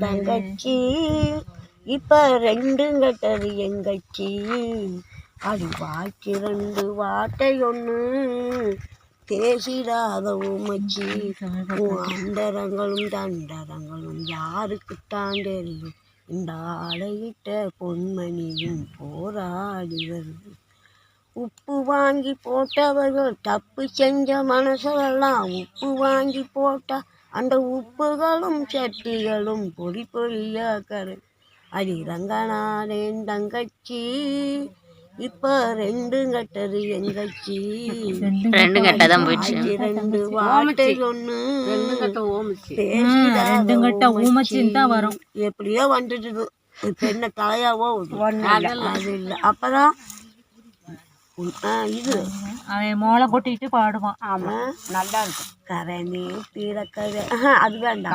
தங்கச்சி இப்ப ரெண்டும் கட்டது எங்கச்சி அடி வாக்கி ரெண்டு வாட்டை ஒன்று பேசிடாத உமச்சி உன் அண்டரங்களும் தண்டரங்களும் யாருக்குத்தான் தெரியும் இந்த ஆளையிட்ட பொன்மணியும் போராடி வருது உப்பு வாங்கி போட்டவர்கள் தப்பு செஞ்ச மனசெல்லாம் உப்பு வாங்கி போட்டா அந்த உப்புகளும் சட்டிகளும் பொடி பொடியா கரு அடி ரங்கநாதன் தங்கச்சி இப்ப ரெண்டும் கட்டது எங்கச்சி ரெண்டு கட்டதான் போயிடுச்சு ரெண்டு வாட்டை ஒண்ணு தான் வரும் எப்படியோ வந்துட்டு இப்ப என்ன தலையாவோ அது இல்லை அப்பதான் இது அவன் மோளை கொட்டிட்டு பாடுவான். ஆமா நல்லா இருக்கும் கரணி தீரக்கதை அது வேண்டாம்.